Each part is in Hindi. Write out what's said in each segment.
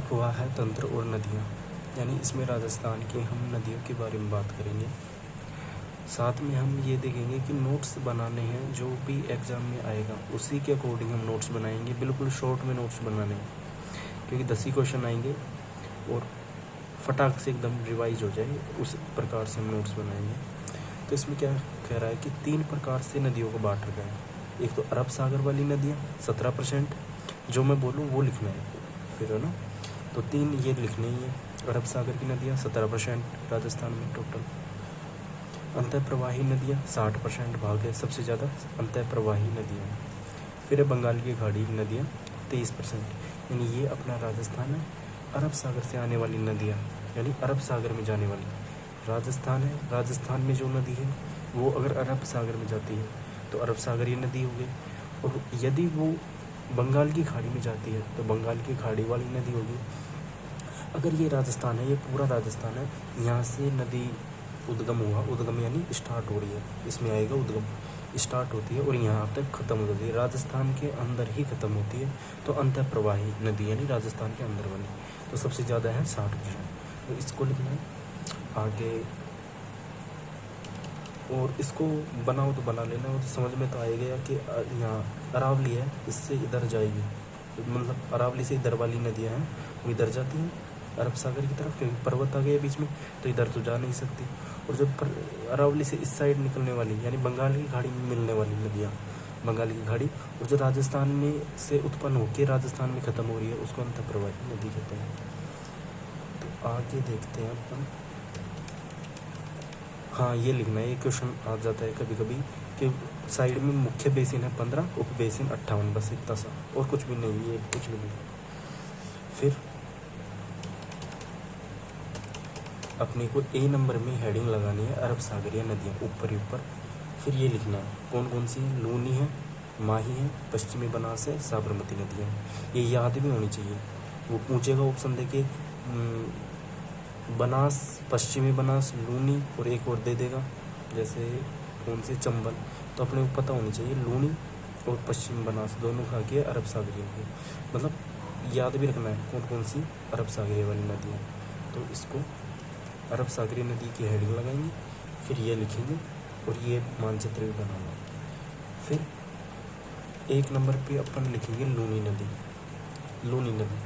अफवाह तंत्र और नदियाँ, यानी इसमें राजस्थान की हम नदियों के बारे में बात करेंगे। साथ में हम ये देखेंगे कि नोट्स बनाने हैं, जो भी एग्ज़ाम में आएगा उसी के अकॉर्डिंग हम नोट्स बनाएंगे। बिल्कुल शॉर्ट में नोट्स बनाने हैं, क्योंकि 10 ही क्वेश्चन आएंगे और फटाक से एकदम रिवाइज हो जाए, उस प्रकार से हम नोट्स बनाएंगे। तो इसमें क्या कह रहा है कि 3 प्रकार से नदियों को बांट रखा है। एक तो अरब सागर वाली नदियाँ 17%, जो मैं बोलूँ वो लिखना है फिर, है ना। तो 3 ये लिखने ही है। अरब सागर की नदियाँ 17% राजस्थान में टोटल। अंतः प्रवाही नदियाँ 60% भाग है, सबसे ज़्यादा अंतः प्रवाही नदियाँ। फिर है बंगाल की खाड़ी नदियाँ 23%, यानी ये अपना राजस्थान है। अरब सागर से आने वाली नदियाँ, यानी अरब सागर में जाने वाली राजस्थान है। राजस्थान में जो नदी है वो अगर अरब सागर में जाती है तो अरब सागरीय नदी हो गई, और यदि वो बंगाल की खाड़ी में जाती है तो बंगाल की खाड़ी वाली नदी होगी। अगर ये राजस्थान है, ये पूरा राजस्थान है, यहाँ से नदी उद्गम हुआ, उद्गम यानी स्टार्ट हो रही है, इसमें आएगा उद्गम, स्टार्ट होती है और यहाँ तक ख़त्म हो जाती है, राजस्थान के अंदर ही ख़त्म होती है, तो अंतः प्रवाही नदी यानी राजस्थान के अंदर वाली, तो सबसे ज़्यादा है 60%। तो इसको लिखना है आगे, और इसको बनाओ तो बना लेना, और समझ में तो आएगा कि यहाँ अरावली है, इससे इधर जाएगी, मतलब अरावली से इधर वाली नदियाँ हैं वो इधर जाती हैं अरब सागर की तरफ, क्योंकि पर्वत आ गया बीच में, तो इधर तो जा नहीं सकती। और जब अरावली से इस साइड निकलने वाली, यानी बंगाल की खाड़ी में मिलने वाली नदियाँ, बंगाल की खाड़ी, और जो राजस्थान में से उत्पन्न होकर राजस्थान में ख़त्म हो रही है, उसको अंतः प्रवाही नदी कहते हैं। तो आगे देखते हैं अपन। हाँ, ये लिखना है, ये क्वेश्चन आ जाता है कभी कभी कि साइड में मुख्य बेसिन है 15, उप बेसिन 58, बस इतना सा, और कुछ भी नहीं, ये कुछ भी नहीं। फिर अपने को ए नंबर में हेडिंग लगानी है अरब सागरीय नदियाँ, ऊपर ही ऊपर। फिर ये लिखना है कौन कौन सी है, लूनी है, माही है, पश्चिमी बनास है, साबरमती नदियाँ। ये याद भी होनी चाहिए। वो पूछेगा ऑप्शन देके बनास, पश्चिमी बनास, लूनी और एक और दे देगा, जैसे कौन सी, चंबल, तो अपने को पता होनी चाहिए लूनी और पश्चिमी बनास दोनों खा के अरब सागरीय की, मतलब याद भी रखना है कौन कौन सी अरब सागरीय वाली नदी है। तो इसको अरब सागरीय नदी की हेडिंग लगाएंगे, फिर ये लिखेंगे और ये मानचित्र भी बनाना। फिर 1 नंबर पे अपन लिखेंगे लूनी नदी, लूनी नदी।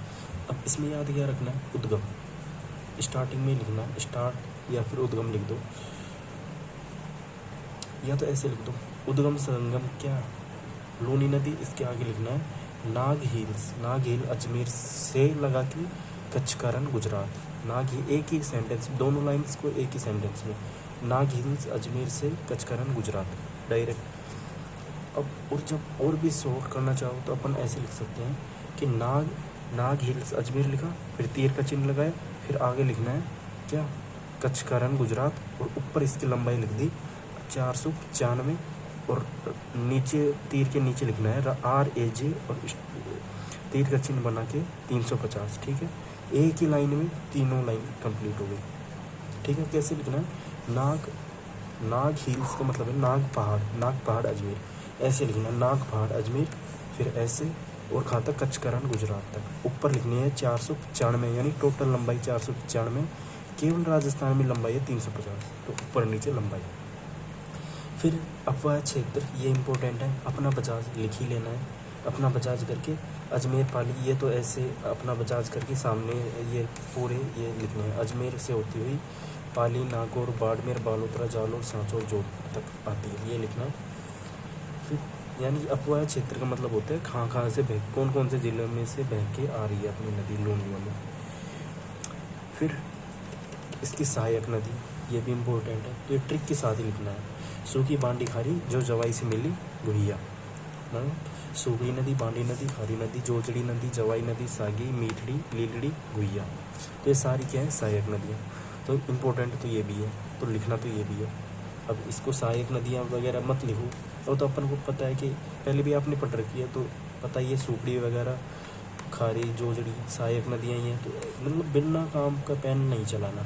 अब इसमें याद क्या रखना है, उद्गम, स्टार्टिंग में लिखना है, स्टार्ट या फिर उद्गम लिख दो, या तो ऐसे लिख दो उद्गम संगम क्या, लूनी नदी। इसके आगे लिखना है नाग हिल्स, नाग हिल अजमेर से लगा के कच्छकारण गुजरात, नाग हिल, एक ही सेंटेंस, दोनों लाइन्स को एक ही सेंटेंस में, नाग हिल्स अजमेर से कच्छकारण गुजरात, डायरेक्ट। अब और जब और भी शॉर्ट करना चाहो तो अपन ऐसे लिख सकते हैं कि नाग हिल्स अजमेर लिखा, फिर तीर का चिन्ह लगाया, फिर आगे लिखना है क्या, कच्छकारण गुजरात, और ऊपर इसकी लंबाई लिख दी 495, और नीचे तीर के नीचे लिखना है RAJ, और तीर का चिन्ह बना के 350। ठीक है, एक ही लाइन में तीनों लाइन कंप्लीट हो गई। ठीक है, कैसे लिखना है, नाग हिल्स का मतलब है नाग पहाड़ अजमेर, ऐसे लिखना है नाग पहाड़ अजमेर, फिर ऐसे, और कहाँ तक, कच्छकारण गुजरात तक। ऊपर लिखनी है 495, यानी टोटल लंबाई 495, केवल राजस्थान में लंबाई है 350, तो ऊपर नीचे लंबाई। फिर अफवाह क्षेत्र, ये इम्पोर्टेंट है, अपना बजाज लिख ही लेना है, अपना बजाज करके अजमेर पाली, ये तो ऐसे अपना बजाज करके सामने ये पूरे ये लिखने हैं, अजमेर से होती हुई पाली, नागौर, बाड़मेर, बालोतरा, जालौर, सांचौर, जोधपुर तक आती है, ये लिखना। फिर यानी अफवाह क्षेत्र का मतलब होता है कहाँ से बह, कौन कौन से ज़िलों में से बह के आ रही है अपनी नदी, लूनियों में। फिर इसकी सहायक नदी, ये भी इम्पोर्टेंट है, तो ये ट्रिक के साथ ही लिखना है। सूखी बांडी खारी जो जवाई से मिली गुहिया, सूखी नदी, बांडी नदी, खारी नदी, जोजड़ी नदी, जवाई नदी, सागी, मीठड़ी, लीलड़ी, गुहिया, तो ये सारी क्या है, सहायक नदियाँ। तो इम्पोर्टेंट तो ये भी है, तो लिखना तो ये भी है। अब इसको सहायक नदियाँ वगैरह मत लिखो, और तो अपन को पता है कि पहले भी आपने पढ़ रखी है, तो पता ही है सूखड़ी वगैरह, खारी, जोजड़ी सहायक नदियाँ ही हैं। तो मतलब बिना काम का पेन नहीं चलाना,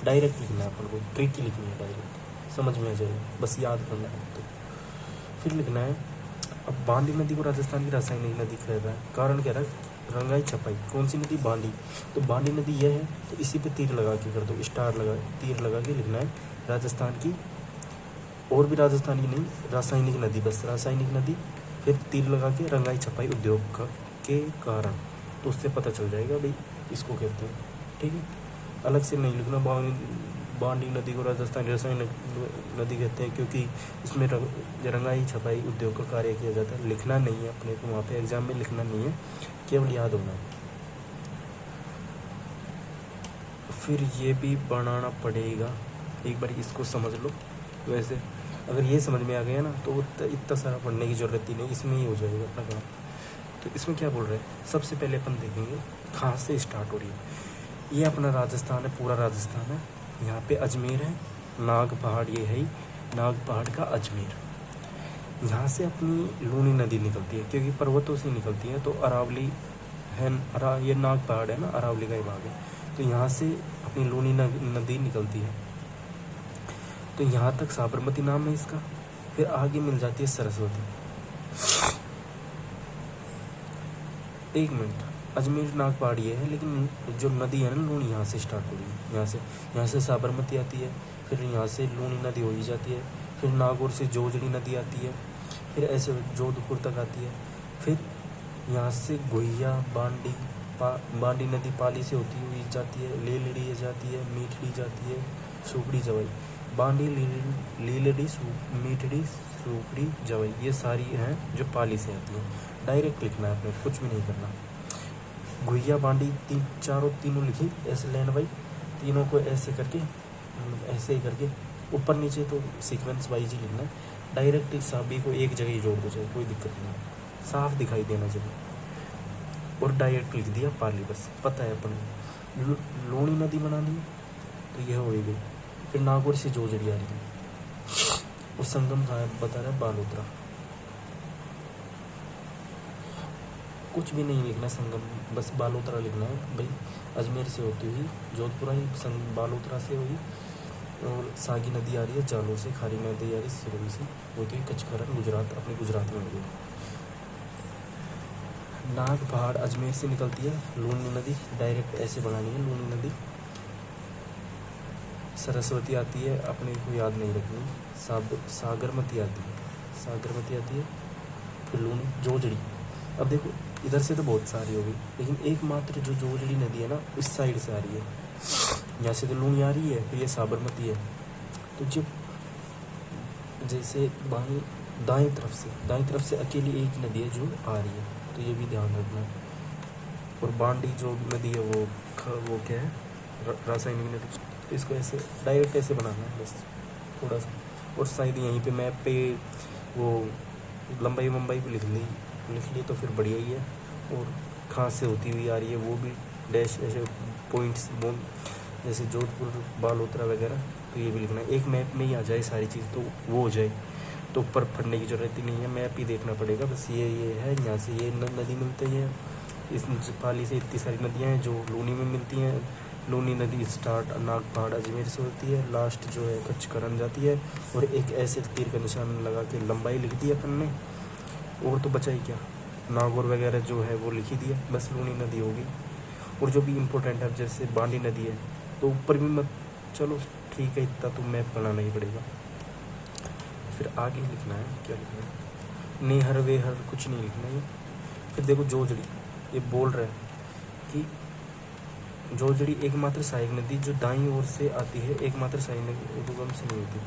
डायरेक्ट लिखना है अपन को, ट्रिक ही लिखनी है, डायरेक्ट समझ में आ जाएगा, बस याद करना है। तो फिर लिखना है, अब बांदी नदी को राजस्थान की रासायनिक नदी कह रहा है, कारण कह रहा है रंगाई छपाई, कौन सी नदी? बांडी। तो बांडी नदी यह है, तो इसी पे तीर लगा के कर दो, स्टार लगा, तीर लगा के लिखना है राजस्थान की, और भी राजस्थान की नहीं, रासायनिक नदी, बस रासायनिक नदी, फिर तीर लगा के रंगाई छपाई उद्योग के कारण, तो उससे पता चल जाएगा भाई इसको कहते हैं। ठीक है, अलग से नहीं लिखना। बांडी नदी को राजस्थान रासायनिक नदी कहते हैं क्योंकि इसमें रंगाई छपाई उद्योग का कार्य किया जाता है। लिखना नहीं है अपने को, वहाँ पे एग्जाम में लिखना नहीं है, केवल याद होना है। फिर ये भी बनाना पड़ेगा, एक बार इसको समझ लो। वैसे अगर ये समझ में आ गया ना तो इतना सारा पढ़ने की ज़रूरत ही नहीं, इसमें ही हो जाएगा अपना काम। तो इसमें क्या बोल रहे हैं, सबसे पहले अपन देखेंगे कहाँ से स्टार्ट हो रही है। ये अपना राजस्थान है, पूरा राजस्थान है। यहाँ पे अजमेर है, नाग पहाड़ ये है ही, नाग पहाड़ का अजमेर। यहाँ से अपनी लूनी नदी निकलती है, क्योंकि पर्वतों से निकलती है। तो अरावली है, ये नाग पहाड़ है ना, अरावली का ही भाग है। तो यहाँ से अपनी लूनी नदी निकलती है। तो यहाँ तक साबरमती नाम है इसका। फिर आगे मिल जाती है सरस्वती। एक मिनट, अजमेर नाग पहाड़ ये है, लेकिन जो नदी है ना लूनी, यहाँ से स्टार्ट हो रही है। यहाँ से साबरमती आती है, फिर यहाँ से लूनी नदी हो ही जाती है, फिर नागौर से जोजड़ी नदी आती है, फिर ऐसे जोधपुर तक आती है। फिर यहाँ से गोहिया बांडी नदी पाली से होती हुई जाती है, लीलड़ी जाती है, मीठड़ी जाती है, सुखड़ी जवाई। बांडी लीलड़ी मीठड़ी सुखड़ी जवाई ये सारी हैं जो पाली से आती हैं। डायरेक्ट लिखना है अपने, कुछ भी नहीं करना। गुहिया बांडी तीनों लिखी ऐसे लाइन वाइज, तीनों को ऐसे करके, ऐसे ही करके ऊपर नीचे तो सीक्वेंस वाइज ही लिखना है। डायरेक्ट सभी को एक जगह ही जोड़ दो, चाहे कोई दिक्कत नहीं, साफ दिखाई देना चाहिए। और डायरेक्ट लिख दिया पाली, बस पता है अपन लूनी नदी बनानी है तो यह हो गई। फिर नागौर से जोजड़ी आ रही है, और संगम बता रहा है बालोतरा। कुछ भी नहीं लिखना संगम, बस बालोतरा लिखना है भाई। अजमेर से होती हुई जोधपुरा ही बालोतरा से हुई, और सागी नदी आ रही है जालोर से, खारी नदी आ रही है सिरोही से, होती हुई कचकरण गुजरात, अपने गुजरात में हो गई। नाग पहाड़ अजमेर से निकलती है, लूनी नदी डायरेक्ट ऐसे बनानी है लूनी नदी। सरस्वती आती है, अपने को याद नहीं रखनी। सागरमती आती है, सागरमती आती है, फिर लूनी जोजड़ी। अब देखो इधर से तो बहुत सारी होगी, लेकिन एकमात्र जो जोजड़ी नदी है ना इस साइड से आ रही है। यहाँ से तो लूनी आ रही है, फिर ये साबरमती है। तो जब जैसे दाएं तरफ से अकेली एक नदी है जो आ रही है, तो ये भी ध्यान रखना। और बांडी जो नदी है वो क्या है, रासायनिक नदी। तो इसको ऐसे डायरेक्ट ऐसे बनाना है बस थोड़ा सा। और शायद यहीं पे मैप पे वो लंबाई भी लिख ली तो फिर बढ़िया ही है। और कहाँ से होती हुई आ रही है वो भी डैश ऐसे पॉइंट्स जैसे जोधपुर बालोतरा वगैरह, तो ये भी लिखना है। एक मैप में ही आ जाए सारी चीज़ तो वो हो जाए, तो ऊपर पढ़ने की ज़रूरत ही नहीं है, मैप ही देखना पड़ेगा बस। ये है, यहाँ से ये नदी मिलती है, इस पाली से इतनी सारी नदियाँ हैं जो लूनी में मिलती हैं। लूनी नदी स्टार्ट नाग पहाड़ अजमेर से होती है, लास्ट जो है कचकरण जाती है। और एक ऐसे तीर का निशान लगा के लंबाई लिख दी अपन ने, और तो बचा ही क्या, नागौर वगैरह जो है वो लिखी दिया, बस लूनी नदी होगी। और जो भी इम्पोर्टेंट है जैसे बांडी नदी है तो ऊपर भी मत, चलो ठीक है इतना तो मैप बनाना ही पड़ेगा। फिर आगे लिखना है, क्या लिखना है, नेहर वेहर कुछ नहीं लिखना है। फिर देखो जोजड़ी, ये बोल रहा है कि जोजड़ी एकमात्र सहायक नदी जो दाईं ओर से आती है, एकमात्र सहायक नदी उद्गम से नहीं होती।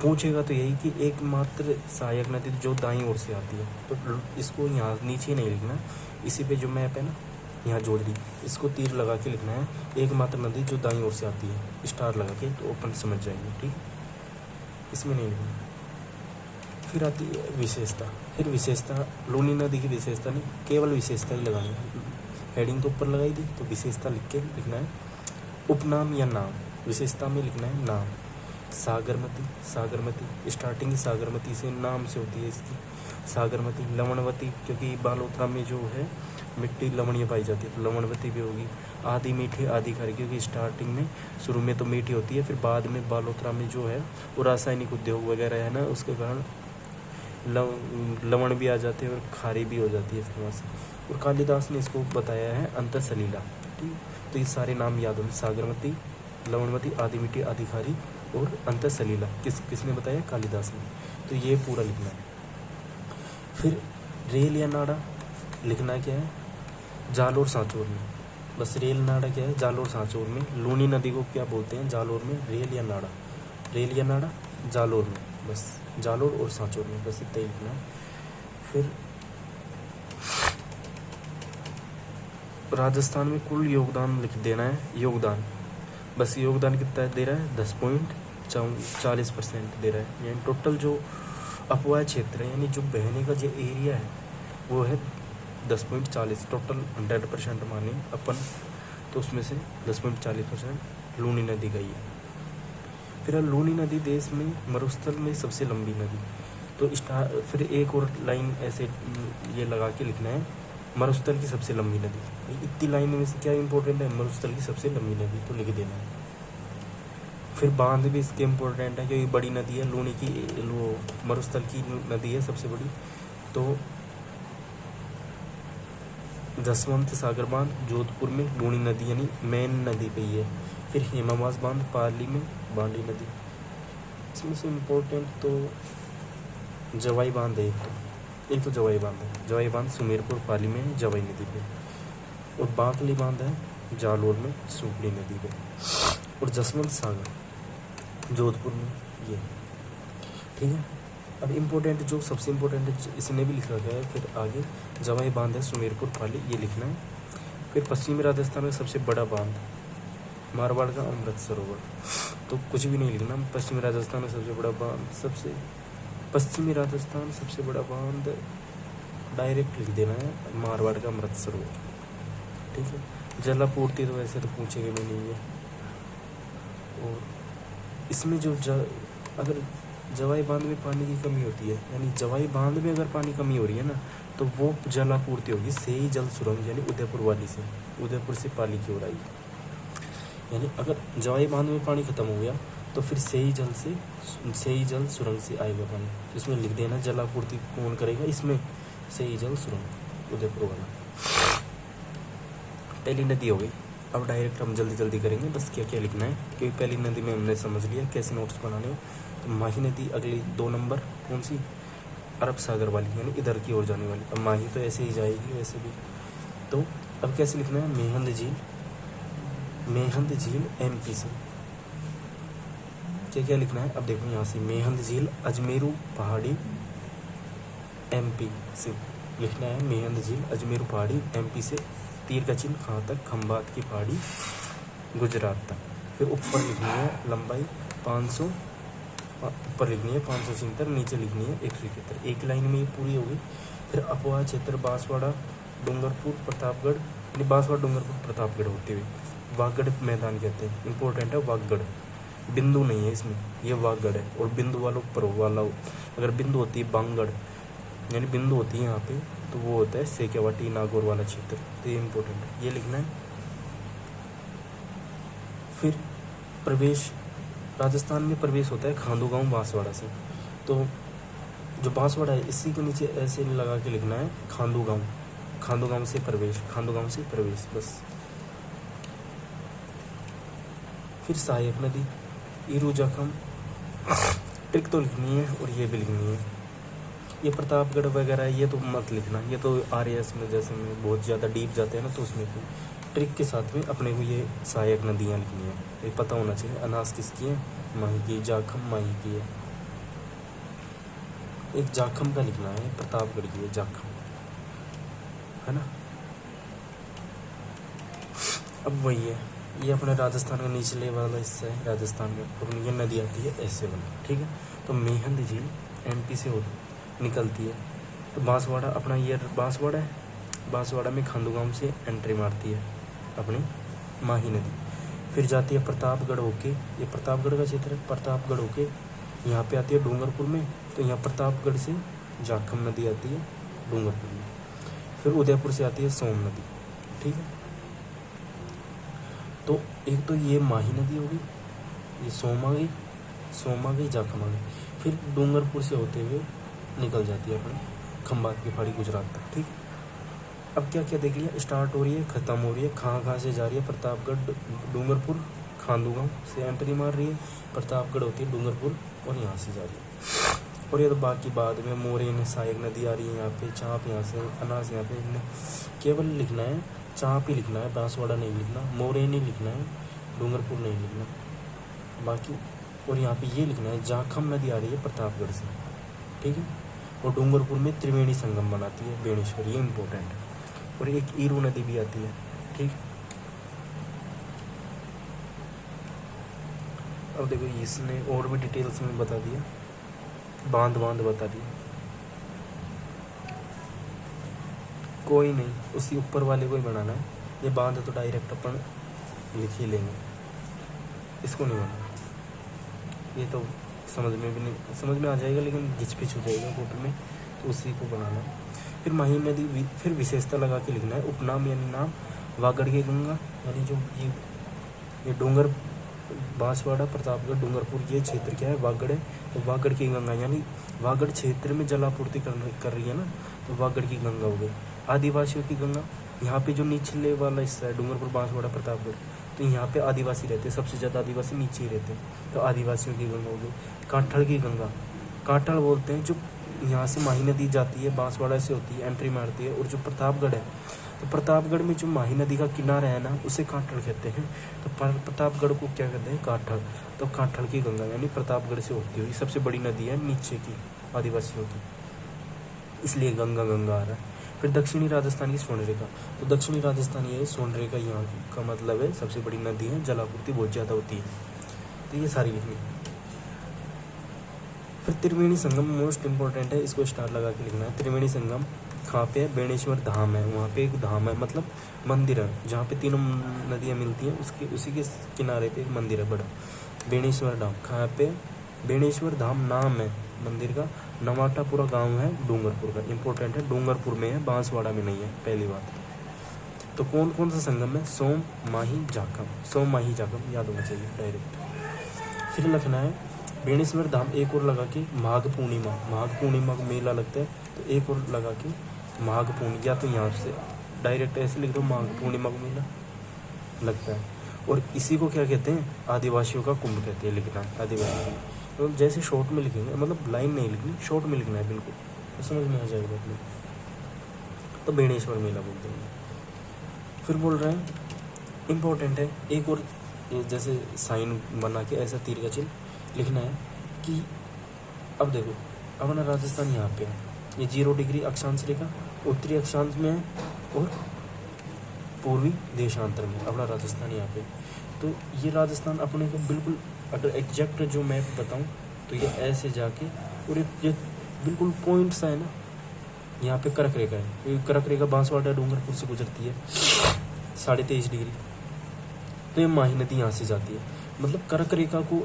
पूछेगा तो यही कि एकमात्र सहायक नदी जो दाईं ओर से आती है, तो इसको यहाँ नीचे नहीं लिखना, इसी पे जो मैप है ना यहाँ जोजड़ी, इसको तीर लगा के लिखना है, एकमात्र नदी जो दाईं ओर से आती है, स्टार लगा के, तो अपन समझ जाएंगे। ठीक, इसमें नहीं लिखना। फिर आती है विशेषता। फिर विशेषता लूनी नदी की विशेषता नहीं, केवल विशेषता ही लगानी है। हेडिंग तो ऊपर लगाई दी, तो विशेषता लिख के लिखना है। उपनाम या नाम, विशेषता में लिखना है नाम। सागरमती स्टार्टिंग सागरमती से, नाम से होती है इसकी सागरमती। लवणवती, क्योंकि बालोतरा में जो है मिट्टी लवणीय पाई जाती है, तो लवणवती भी होगी। आधी मीठी आधी खारी, क्योंकि स्टार्टिंग में शुरू में तो मीठी होती है, फिर बाद में बालोतरा में जो है वो रासायनिक उद्योग वगैरह है ना, उसके कारण लवण भी आ जाते हैं और खारी भी हो जाती है फिर वहाँ से। और कालिदास ने इसको बताया है अंतसलीला। ठीक, तो ये सारे नाम याद होंगे, सागरमती, लवणवती, आदिमिटी, आदिखारी और अंतसलीला किसने बताया? कालिदास ने। तो ये पूरा लिखना है। फिर रेल या नाड़ा लिखना क्या है? जाल और सांचौर में। बस रेल नाड़ा क्या है? जाल और सांचौर में। लूनी नदी को क्या बोलते हैं जालोर में? रेल या नाड़ा, रेल या नाड़ा जालोर में, बस जालोर और सांचौर में, बस इतना ही लिखना है। फिर राजस्थान में कुल योगदान लिख देना है। योगदान, बस योगदान कितना दे रहा है? 10.40% दे रहा है। यानी टोटल जो अपवाय क्षेत्र है, यानी जो बहने का जो एरिया है वो है 10.40, टोटल 100% माने अपन, तो उसमें से 10.40% लूनी नदी का ही है। फिर लूनी नदी देश में मरुस्थल में सबसे लंबी नदी। तो फिर एक और लाइन ऐसे ये लगा के लिखना है, मरुस्थल की सबसे लंबी नदी। इतनी लाइन में से क्या इंपॉर्टेंट है? मरुस्थल की सबसे लंबी नदी, तो लिख देना है। फिर बांध भी इसके इम्पोर्टेंट है क्योंकि बड़ी नदी है लूनी की, वो मरुस्थल की नदी है सबसे बड़ी। तो जसवंत सागर बांध जोधपुर में लूनी नदी यानी मेन नदी पे ही है। फिर हेमामास बांध पाली में बांडी नदी। इसमें से इम्पोर्टेंट तो जवाई बांध है, एक तो जवाई बांध है। जवाई बांध सुमेरपुर पाली में है, जवाई नदी पे। और बांकली बांध है जालोर में, सुपड़ी नदी पे। और जसवंत सागर जोधपुर में, ये ठीक है। अब इम्पोर्टेंट जो सबसे इम्पोर्टेंट है इसने भी लिखा गया है। फिर आगे जवाई बांध है सुमेरपुर पाली, ये लिखना है। फिर पश्चिमी राजस्थान में सबसे बड़ा बांध मारवाड़ का अमृत सरोवर, तो कुछ भी नहीं लिखना। पश्चिमी राजस्थान में सबसे बड़ा बांध, पश्चिमी राजस्थान सबसे बड़ा बांध डायरेक्ट लिख देना है, मारवाड़ का अमृत सरोवर, ठीक है। जलापूर्ति तो वैसे तो पूछेंगे भी नहीं है। और इसमें जो अगर जवाई बांध में पानी की कमी होती है, यानी जवाई बांध में अगर पानी कमी हो रही है ना, तो वो जलापूर्ति होगी सेई जल सुरंग, यानी उदयपुर वाली से, उदयपुर से पाली की ओर आई। यानी अगर जवाई बांध में पानी खत्म हो गया तो फिर सेई जल सुरंग से आएगा पानी। इसमें लिख देना जलापूर्ति कौन करेगा? इसमें सेई जल सुरंग, उदयपुर वाला। पहली नदी हो गई। अब डायरेक्ट हम जल्दी करेंगे, बस क्या क्या लिखना है, क्योंकि पहली नदी में हमने समझ लिया कैसे नोट्स बनाने हैं। तो माही नदी अगली 2 नंबर, कौन सी? अरब सागर वाली, यानी इधर की ओर जाने वाली। अब माही तो ऐसे ही जाएगी वैसे भी। तो अब कैसे लिखना है? मेहंद झील MP से। क्या क्या लिखना है? अब देखो यहाँ से मेहंद झील अजमेरू पहाड़ी MP से लिखना है। मेहंद झील अजमेरू पहाड़ी MP से तीर का चिन्ह कहाँ तक? खंबात की पहाड़ी गुजरात तक। फिर ऊपर लिखनी है लंबाई 500, ऊपर लिखनी है 576, नीचे लिखनी है 171। एक लाइन में ये पूरी होगी। फिर अपवाह क्षेत्र बांसवाड़ा डूंगरपुर प्रतापगढ़, बांसवाड़ा डूंगरपुर प्रतापगढ़ होते हुए वागड़ मैदान कहते हैं। इंपॉर्टेंट है वागड़, बिंदु नहीं है इसमें, ये वागड़ है। और बिंदु वाला ऊपर वाला, अगर बिंदु होती है बांगड़, यानी बिंदु होती है यहाँ पे, तो वो होता है सेकेवाटी नागौर वाला क्षेत्र। तो ये इम्पोर्टेंट है, ये लिखना है। फिर प्रवेश, राजस्थान में प्रवेश होता है खांडू गांव बांसवाड़ा से। तो जो बांसवाड़ा है इसी के नीचे ऐसे लगा के लिखना है खांडू गांव से प्रवेश, बस। फिर सहायक नदी ईरू जखम, ट्रिक तो लिखनी है और ये भी लिखनी है। ये प्रतापगढ़ वगैरह ये तो मत लिखना, ये तो RAS में जैसे में बहुत ज़्यादा डीप जाते हैं ना, तो उसमें तो ट्रिक के साथ में अपने को ये सहायक नदियाँ लिखनी है, ये पता होना चाहिए। अनास किसकी है? माही की। जाखम माही की है। एक जाखम का लिखना है, प्रतापगढ़ की है जाखम, है ना। अब वही है, ये अपने राजस्थान का निचले वाला हिस्सा है राजस्थान में, अपनी ये नदी आती है ऐसे वाली, ठीक है। तो मेहंद झील MP से निकलती है। तो बांसवाड़ा अपना ये बांसवाड़ा है, बांसवाड़ा में खांडू गांव से एंट्री मारती है अपनी माही नदी। फिर जाती है प्रतापगढ़ होके, ये प्रतापगढ़ का क्षेत्र है, प्रतापगढ़ होके यहाँ पे आती है डूंगरपुर में। तो यहाँ प्रतापगढ़ से जाखम नदी आती है डूंगरपुर में। फिर उदयपुर से आती है सोम नदी, ठीक है। तो एक तो ये माही नदी होगी, ये सोम आ गई, जाखम आ गई। फिर डूंगरपुर से होते हुए निकल जाती है अपने खंबात की पहाड़ी गुजरात तक, ठीक। अब क्या क्या देख लिया, स्टार्ट हो रही है, ख़त्म हो रही है, कहाँ से जा रही है, प्रतापगढ़ डूंगरपुर खांडू गाँव से एंट्री मार रही है, प्रतापगढ़ होती है डूंगरपुर और यहाँ से जा रही है। और ये तो बाकी बाद में मोरेन सहायक नदी आ रही है यहाँ पे, चाँप यहाँ से, अनाज यहाँ पे, केवल लिखना है चाँप ही लिखना है, बांसवाड़ा नहीं लिखना, मोरेन ही लिखना है, डूंगरपुर नहीं लिखना बाकी। और यहाँ पे ये लिखना है जाखम नदी आ रही है प्रतापगढ़ से, ठीक है, और डूंगरपुर में त्रिवेणी संगम बनाती है बेणेश्वर, ये इंपॉर्टेंट है। और एक ईरू नदी भी आती है, ठीक। अब देखो इसने और भी डिटेल्स में बता दिया, बांध बता दिया, कोई नहीं, उसी ऊपर वाले को ही बनाना है। ये बांध तो डायरेक्ट अपन लिख ही लेंगे, इसको नहीं बनाना, ये तो समझ में आ जाएगा, लेकिन घिच हो जाएगा कॉपी में, तो उसी को बनाना है। फिर माही नदी, फिर विशेषता लगा के लिखना है, उपनाम यानी नाम, वागड़ की गंगा, यानी जो ये डूंगर बांसवाड़ा प्रतापगढ़ डूंगरपुर ये क्षेत्र क्या है, वागड़ है, तो वागड़ की गंगा, यानी वागड़ क्षेत्र में जलापूर्ति कर रही है ना, तो वागड़ की गंगा हो गई। आदिवासियों की गंगा, यहाँ पे जो निचले वाला हिस्सा है डूंगरपुर बांसवाड़ा प्रतापगढ़, तो यहाँ पे आदिवासी रहते हैं, सबसे ज़्यादा आदिवासी नीचे ही रहते हैं, तो आदिवासियों की गंगा हो गई। कांठल की गंगा, कांठल बोलते हैं जो यहाँ से माही नदी जाती है, बांसवाड़ा से होती है, एंट्री मारती है, और जो प्रतापगढ़ है, तो प्रतापगढ़ में जो माही नदी का किनारा है ना, उसे कांठल कहते हैं, तो प्रतापगढ़ को क्या कहते हैं, कांठल। तो कांठल की गंगा यानी प्रतापगढ़ से होती हुई सबसे बड़ी नदी है नीचे की आदिवासियों की, इसलिए गंगा गंगा आ रहा है। फिर दक्षिणी राजस्थान की स्वर्णरेखा, तो दक्षिणी राजस्थान ये स्वर्णरेखा यहाँ का मतलब है सबसे बड़ी नदी है, जलापूर्ति बहुत ज़्यादा होती है, तो ये सारी लिखनी। फिर त्रिवेणी संगम मोस्ट इंपॉर्टेंट है, इसको स्टार लगा के लिखना है। त्रिवेणी संगम कहाँ पे है, बेणेश्वर धाम है, वहाँ पे एक धाम है, मतलब मंदिर है, जहाँ पे तीनों नदियाँ मिलती हैं, उसी के किनारे पे एक मंदिर है बड़ा, बेणेश्वर धाम। कहाँ पे, बेणेश्वर धाम नाम है मंदिर का। नवाटापुरा गांव है डूंगरपुर का, इंपॉर्टेंट है, डूंगरपुर में है, बांसवाड़ा में नहीं है, पहली बात। तो कौन कौन सा संगम है, सोम माही जाखम, सोम माही जाखम याद होना चाहिए डायरेक्ट। फिर लिखना है बेणेश्वर धाम, एक और लगा के माघ पूर्णिमा को मेला लगता है, तो एक और लगा के माघ पूर्णिमा, या तो यहाँ से डायरेक्ट ऐसे लिख दो माघ पूर्णिमा को मेला लगता है। और इसी को क्या कहते हैं, आदिवासियों का कुंभ कहते हैं, लिखना है आदिवासी, तो जैसे शॉर्ट में लिखेंगे, मतलब लाइन नहीं लिखनी, शॉर्ट में लिखना है बिल्कुल, तो समझ में आ जाएगा अपने, तो बेणेश्वर मेला बोलते हैं। फिर बोल रहे हैं इम्पोर्टेंट है, एक और जैसे साइन बना के ऐसा तीर का चिन्ह लिखना है कि अब देखो अपना राजस्थान यहाँ पे है, ये 0 डिग्री अक्षांश रेखा उत्तरी अक्षांश में है और पूर्वी देशांतर में अपना राजस्थान यहाँ पे। तो ये राजस्थान अपने को बिल्कुल, अगर एग्जैक्ट जो मैप बताऊँ तो ये ऐसे जाके, और ये बिल्कुल पॉइंट सा है ना, यहाँ पे कर्क रेखा है, ये कर्क रेखा बांसवाड़ा डूंगरपुर से गुजरती है 23.5 डिग्री, तो ये माही नदी यहाँ से जाती है, मतलब कर्क रेखा को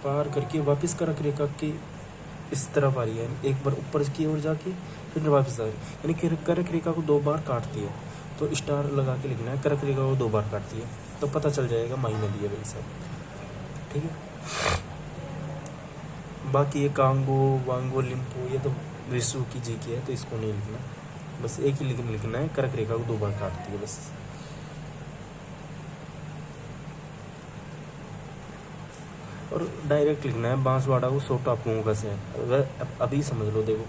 पार करके वापस कर्क रेखा के इस तरफ आ रही है, एक बार ऊपर की ओर जाके फिर वापस आ रही है, यानी कि कर्क रेखा को 2 बार काटती है, तो स्टार लगा के लिखना है, कर्क रेखा को 2 बार काटती है, तो पता चल जाएगा माही नदी है भाई साहब, ठीक है। बाकी ये कांगो वांगो लिम्पो ये तो विश्व की जी की है, तो इसको नहीं लिखना, बस एक ही लिखना है, कर्क रेखा को 2 बार काटती है बस। और डायरेक्ट लिखना है बांसवाड़ा को 100 टापुओं का शहर, अभी समझ लो। देखो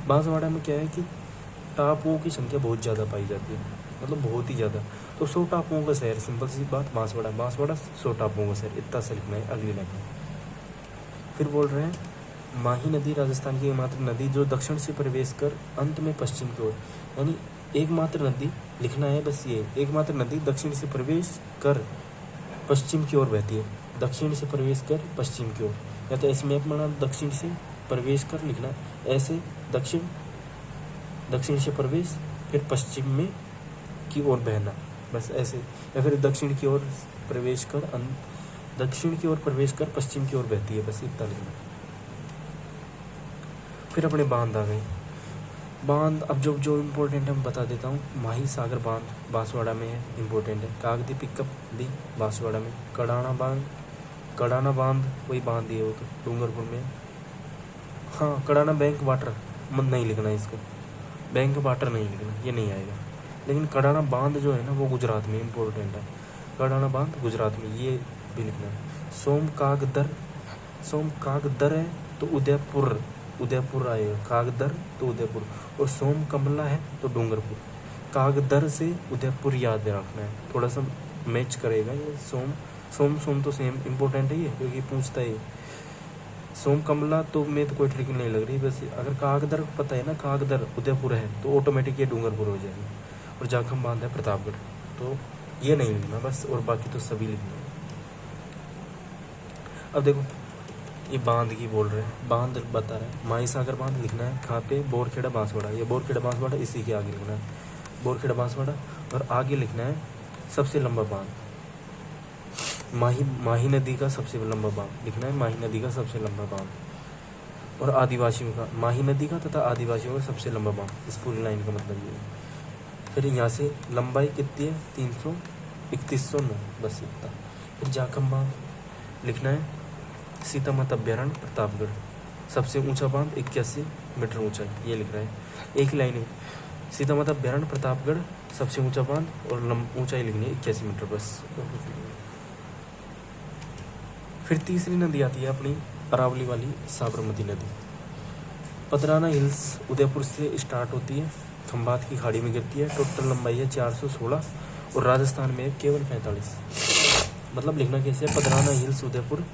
बांसवाड़ा में क्या है कि टापुओं की संख्या बहुत ज़्यादा पाई जाती है, मतलब बहुत ही ज़्यादा, तो 100 टापुओं का शहर, सिंपल सी बात, बांसवाड़ा 100 टापुओं का शहर, इतना सा लिखना है अगली लाइन में। फिर बोल रहे हैं माही नदी राजस्थान की एकमात्र नदी जो दक्षिण से प्रवेश कर अंत में पश्चिम की ओर, यानी एकमात्र नदी लिखना है बस, ये एकमात्र नदी दक्षिण से प्रवेश कर पश्चिम की ओर बहती है, दक्षिण से प्रवेश कर पश्चिम की ओर, या तो ऐसे मैप बना दक्षिण से प्रवेश कर लिखना, ऐसे दक्षिण से प्रवेश फिर पश्चिम में की ओर बहना, बस ऐसे, या फिर दक्षिण की ओर प्रवेश कर पश्चिम की ओर बहती है, बस इतना लिखना। फिर अपने बांध आ गए, बांध अब जो इम्पोर्टेंट है मैं बता देता हूँ। माही सागर बांध बांसवाड़ा में है, इम्पोर्टेंट है। कागदी पिकअप भी बांसवाड़ा में। कड़ाना बांध वही बांध दिए, वो तो डूंगरपुर में। हाँ कड़ाना बैंक वाटर मत नहीं लिखना, इसको बैंक वाटर नहीं लिखना, ये नहीं आएगा, लेकिन कड़ाना बांध जो है ना वो गुजरात में इम्पोर्टेंट है। कड़ाना बांध गुजरात में, ये भी लिखना है। सोम कागदर है तो उदयपुर आएगा। कागदर तो उदयपुर, और सोम कमला है तो डूंगरपुर। कागदर से उदयपुर याद रखना है, थोड़ा सा मैच करेगा ये। सोम तो सेम इम्पोर्टेंट है ये, क्योंकि पूछता है। सोम कमला तो में तो कोई ट्रिक नहीं लग रही, बस अगर कागदर पता है ना, कागदर उदयपुर है तो ऑटोमेटिक ये डूंगरपुर हो जाएगा। और जाखम बांध है प्रतापगढ़, तो ये नहीं लिखना बस, और बाकी तो सभी लिखना है। अब देखो ये बांध की बोल रहे हैं, बांध बता रहे हैं। माहीसागर बांध लिखना है कहाँ पे, बोरखेड़ा बांसवाड़ा। ये बोरखेड़ा बांसवाड़ा इसी के आगे लिखना है, बोरखेड़ा बांसवाड़ा। और आगे लिखना है सबसे लंबा बांध, माही नदी का सबसे लंबा बांध लिखना है, माही नदी का सबसे लंबा बांध। और आदिवासियों का, माही नदी का तथा आदिवासियों का सबसे लंबा बांध, इस पूरी लाइन का मतलब ये है। फिर यहाँ से लंबाई कितनी है, 33109, बस इतना। फिर जाखम बांध लिखना है, सीता माता अभ्यारण्य प्रतापगढ़, सबसे ऊंचा बांध 81 मीटर ऊंचा है, ये लिख रहा है एक लाइन में। सीता माता अभ्यारण्य प्रतापगढ़ सबसे ऊंचा बांध, और ऊंचाई लिखनी है 81 मीटर, बस। फिर तीसरी नदी आती है अपनी अरावली वाली, साबरमती नदी। पदराना हिल्स उदयपुर से स्टार्ट होती है, खंबात की खाड़ी में गिरती है। टोटल लंबाई है 416, और राजस्थान में केवल 45। मतलब लिखना कैसे है, पदराना हिल्स उदयपुर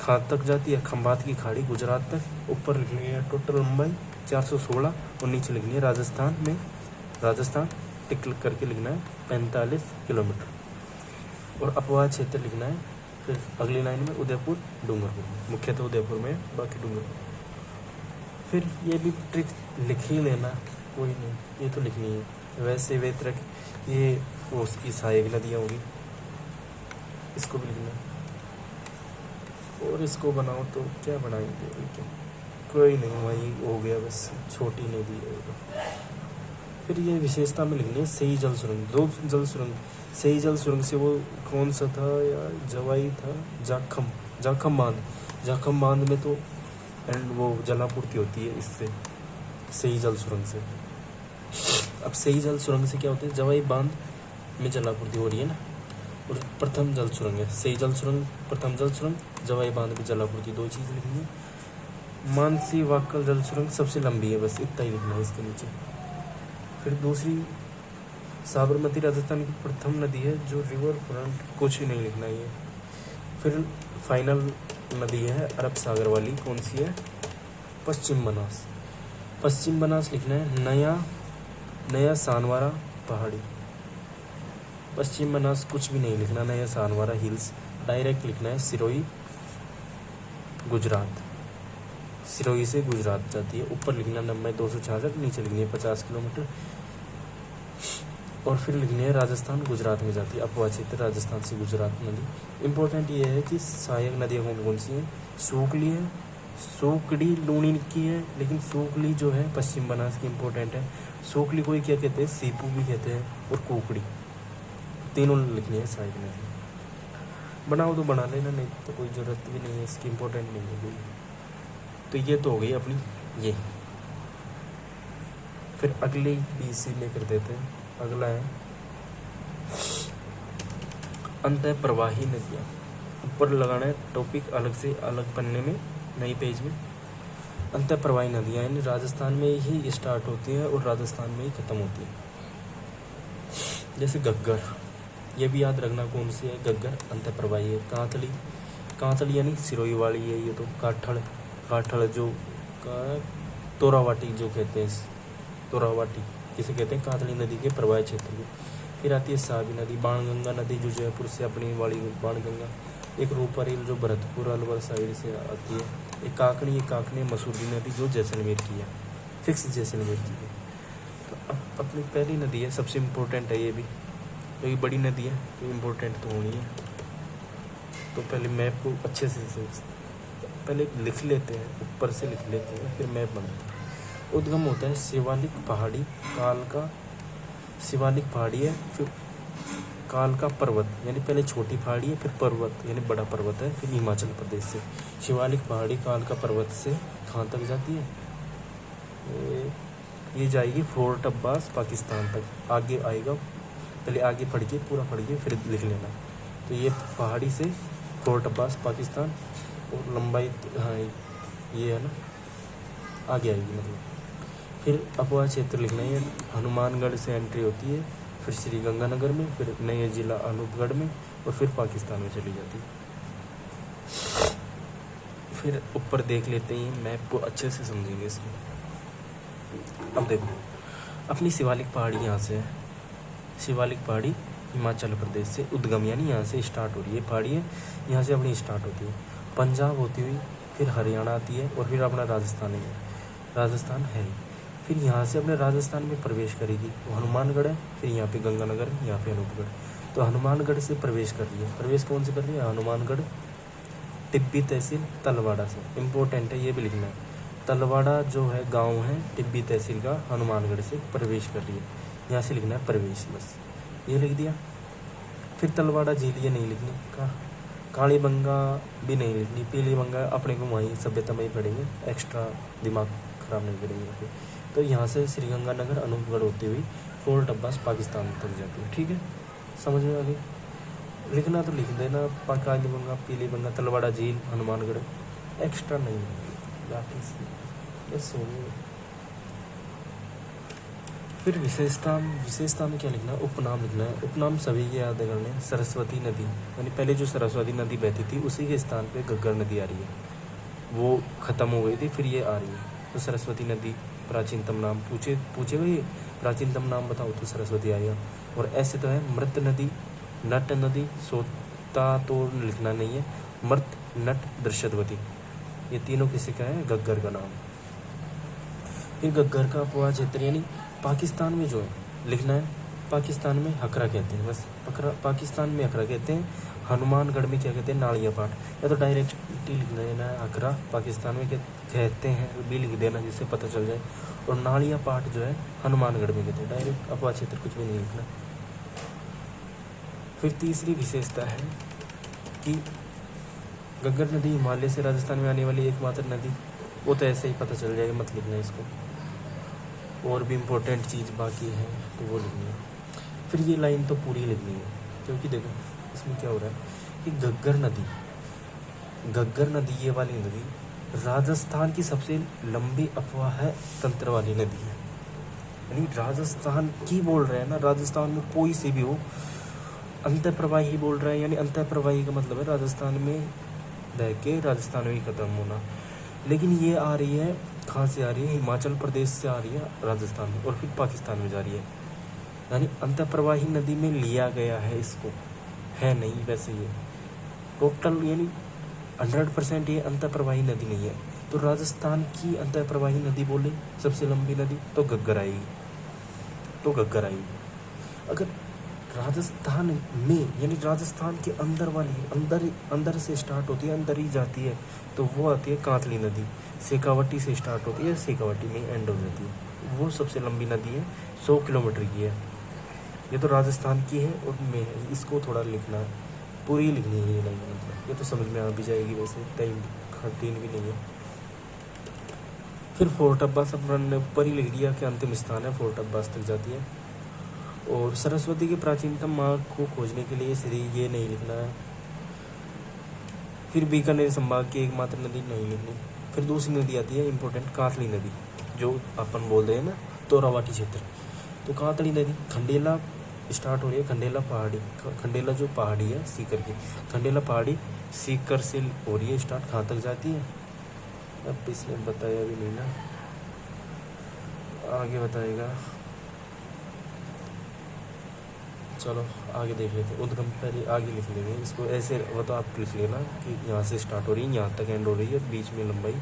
खात तक जाती है, खंबात की खाड़ी गुजरात तक। ऊपर लिखनी है टोटल लंबाई 416, और नीचे लिखनी है राजस्थान टिक करके लिखना है 45 किलोमीटर। और अपवाद क्षेत्र लिखना है। फिर अगली लाइन में उदयपुर डूंगरपुर, मुख्यतः उदयपुर में, बाकी डूंगरपुर। फिर ये भी ट्रिक लिख ही लेना, कोई नहीं, ये तो लिखनी है। वैसे वेत्रक, ये उसकी सहायक नदियाँ होगी, इसको भी लिखना है। और इसको बनाओ तो क्या बनाएंगे, कोई नहीं, वही हो गया बस, छोटी नदी है। फिर ये विशेषता में लिखनी है सही जल सुरंग, दो जल सुरंग। सही जल सुरंग से वो कौन सा था यार, जवाई था, जाखम बांध में तो एंड वो जलापूर्ति होती है इससे, सही जल सुरंग से। अब सही जल सुरंग से क्या होता है, जवाई बांध में जलापूर्ति हो रही है ना, और प्रथम जल सुरंग है, सही जल सुरंग, प्रथम जल सुरंग, जवाई बांध में जलापूर्ति, दो चीज़ लिखनी है। मानसी वाक्कल जल सुरंग सबसे लंबी है, बस इतना ही लिखना है इसके नीचे। फिर दूसरी साबरमती राजस्थान की प्रथम नदी है जो रिवर फ्रंट, कुछ ही नहीं लिखना है ये। फिर फाइनल नदी है अरब सागर वाली, कौन सी है, पश्चिम बनास लिखना है, नया सानवारा पहाड़ी। पश्चिम बनास कुछ भी नहीं लिखना, नया सानवारा हिल्स। डायरेक्ट लिखना है सिरोही गुजरात, सिरोही से गुजरात जाती है। ऊपर लिखना लंबाई 266, नीचे लिखनी है 50 किलोमीटर। और फिर लिखनी है राजस्थान गुजरात में जाती है, अपवाद क्षेत्र राजस्थान से गुजरात नदी। इम्पोर्टेंट ये है कि सहायक नदियाँ कौन कौन सी हैं, सूखली है, सूकड़ी लूणी की है, लेकिन सूखली जो है पश्चिम बनास की इम्पोर्टेंट है। सूखली को क्या कहते हैं, सीपू भी कहते हैं, और कुकड़ी, तीनों लिखनी है सहायक नदी। बनाओ तो बना लेना, नहीं तो कोई ज़रूरत भी नहीं है इसकी, इम्पोर्टेंट नहीं है कोई। तो ये तो हो गई अपनी ये। फिर अगली भी इसी में कर देते हैं। अगला है अंतः प्रवाही नदियाँ। ऊपर लगाना है टॉपिक अलग से, अलग पन्ने में, नई पेज में। अंतः प्रवाही नदियाँ यानी राजस्थान में ही स्टार्ट होती हैं और राजस्थान में ही ख़त्म होती हैं। जैसे घग्गर, ये भी याद रखना कौन सी है, घग्गर अंतः प्रवाही है। कांतली यानी सिरोही वाली है ये तो। काठड़ जो तोरावाटी जो कहते हैं, तोरावाटी किसे कहते हैं, कांतली नदी के प्रवाह क्षेत्र में। फिर आती है सावी नदी, बाणगंगा नदी जो जयपुर से अपनी वाली बाणगंगा। एक रूपरेल जो भरतपुर अलवर साइड से आती है। एक काकनी मसूरी नदी जो जैसलमेर की है, फिक्स जैसलमेर की है। तो अब अपनी पहली नदी है, सबसे इम्पोर्टेंट है ये भी, क्योंकि बड़ी नदी है तो इम्पोर्टेंट तो होनी है। तो पहले मैप को अच्छे से पहले लिख लेते हैं, ऊपर से लिख लेते हैं, फिर मैप बनाते हैं। उद्गम होता है शिवालिक पहाड़ी, शिवालिक पहाड़ी है, फिर काल का पर्वत, यानी पहले छोटी पहाड़ी है, फिर पर्वत यानी बड़ा पर्वत है, फिर हिमाचल प्रदेश से। शिवालिक पहाड़ी काल का पर्वत से कहाँ तक जाती है, ये जाएगी फोर्ट अब्बास पाकिस्तान तक, आगे आएगा। पहले आगे पढ़िए, पूरा पढ़िए, फिर लिख लेना। तो ये पहाड़ी से फोर्ट अब्बास पाकिस्तान, और लंबाई हाँ ये है ना, आगे आएगी मतलब। फिर अफवाह क्षेत्र लिखना है, हनुमानगढ़ से एंट्री होती है, फिर श्री गंगानगर में, फिर नए जिला अनूपगढ़ में, और फिर पाकिस्तान में चली जाती है। फिर ऊपर देख लेते हैं मैप को, अच्छे से समझेंगे इसको। अब देखो, अपनी शिवालिक पहाड़ी यहाँ से है। शिवालिक पहाड़ी हिमाचल प्रदेश से उद्गम, यानी यहाँ से स्टार्ट हो रही है पहाड़ी है, यहाँ से अपनी स्टार्ट होती है, पंजाब होती हुई फिर हरियाणा आती है, और फिर अपना राजस्थान है, राजस्थान है। फिर यहाँ से अपने राजस्थान में प्रवेश करेगी, वो हनुमानगढ़ है, फिर यहाँ पे गंगानगर, यहाँ पे अनूपगढ़। तो हनुमानगढ़ से प्रवेश कर रही है, प्रवेश कौन से कर रही है? हनुमानगढ़, टिब्बी तहसील, तलवाड़ा से। इम्पोर्टेंट है, ये भी लिखना है। तलवाड़ा जो है गांव है टिब्बी तहसील का, हनुमानगढ़ से प्रवेश कर रही है, यहाँ से लिखना है प्रवेश, बस ये लिख दिया। फिर तलवाड़ा झील ये नहीं लिखनी, काली बंगा भी नहीं लिखनी, पीली बंगा अपने को वहीं सभ्यता में ही पढ़ेंगे, एक्स्ट्रा दिमाग खराब नहीं करेंगे। तो यहाँ से श्रीगंगानगर अनूपगढ़ होती हुई फोर्ट अब्बास पाकिस्तान तक जाती है। ठीक है, समझ में आ गई? लिखना तो लिख देना, काली बंगा, पीली बंगा, तलवाड़ा झील, हनुमानगढ़, एक्स्ट्रा नहीं बाकी बस हो गया। फिर विशेषता में क्या लिखना है? उपनाम लिखना है। उपनाम सभी के याद करने हैं। सरस्वती नदी, यानी पहले जो सरस्वती नदी बहती थी उसी के स्थान पे घग्गर नदी आ रही है, वो ख़त्म हो गई थी, फिर ये आ रही है। तो सरस्वती नदी प्राचीनतम नाम, पूछे भाई प्राचीनतम नाम बताओ, तो सरस्वती आएगा। और ऐसे तो है मृत नदी, नट नदी, सोता तो लिखना नहीं है, मृत, नट, दृश्यवती, ये तीनों किसी का है? घग्गर का नाम। फिर घग्गर का उपवा क्षेत्र, यानी पाकिस्तान में जो है लिखना है, पाकिस्तान में हकरा कहते हैं, बस पाकिस्तान में हकरा कहते हैं। हनुमानगढ़ में क्या कहते हैं? नालिया पाट, या तो डायरेक्ट लिख देना है हकरा पाकिस्तान में क्या कहते हैं, भी लिख देना जिससे पता चल जाए। और नालिया पाट जो है हनुमानगढ़ में कहते हैं, डायरेक्ट अपवा क्षेत्र कुछ भी नहीं लिखना। फिर तीसरी विशेषता है कि घग्गर नदी हिमालय से राजस्थान में आने वाली एकमात्र नदी, वो तो ऐसे ही पता चल जाएगा, मत लिखना इसको। और भी इम्पोर्टेंट चीज़ बाकी है तो वो लिखनी है। फिर ये लाइन तो पूरी लिखनी है, क्योंकि देखो इसमें क्या हो रहा है कि घग्गर नदी ये वाली नदी राजस्थान की सबसे लंबी अपवाह तंत्र वाली नदी है। यानी राजस्थान की बोल रहे हैं ना, राजस्थान में कोई से भी हो, अंतर प्रवाही बोल रहा है, यानी अंतर प्रवाही का मतलब है राजस्थान में रह के राजस्थान में ही ख़त्म होना। लेकिन ये आ रही है कहाँ से आ रही है? हिमाचल प्रदेश से आ रही है राजस्थान में, और फिर पाकिस्तान में जा रही है। यानी अंतःप्रवाही नदी में लिया गया है इसको, है नहीं वैसे ये टोटल, यानी 100% ये अंतःप्रवाही नदी नहीं है। तो राजस्थान की अंतःप्रवाही नदी बोले सबसे लंबी नदी, तो घग्गर आएगी, अगर राजस्थान में, यानी राजस्थान के अंदर वाली, अंदर से स्टार्ट होती है, अंदर ही जाती है, तो वो आती है कांतली नदी। शेखावटी से स्टार्ट होती है, शेखावटी में एंड हो जाती है, वो सबसे लंबी नदी है, 100 किलोमीटर की है। ये तो राजस्थान की है और में है, इसको थोड़ा लिखना है, पूरी लिखनी है ये लाइन, मतलब ये तो समझ में आ भी जाएगी, वैसे टाइम कठिन भी नहीं है। फिर फोर्ट अब्बास अपन ने ऊपर ही लिख दिया कि अंतिम स्थान है, फोर्ट अब्बास तक जाती है। और सरस्वती के प्राचीनतम मार्ग को खोजने के लिए श्री ये नहीं लिखना है। फिर बीकानेर संभाग की एकमात्र नदी नहीं लिखनी। फिर दूसरी नदी आती है इंपॉर्टेंट, कांतली नदी, जो अपन बोल रहे हैं ना तोरावाटी क्षेत्र। तो कांतली नदी खंडेला स्टार्ट हो रही है, खंडेला पहाड़ी, खंडेला जो पहाड़ी है सीकर की, खंडेला पहाड़ी सीकर से हो रही है स्टार्ट, कहाँ तक जाती है अब इसने बताया भी नहीं ना, आगे बताएगा, चलो आगे देख लेते हैं। उद्गम पहले आगे लिख लेंगे इसको, ऐसे वो तो आप लिख लेना कि यहाँ से स्टार्ट हो रही है, यहाँ तक एंड हो रही है, बीच में लंबाई।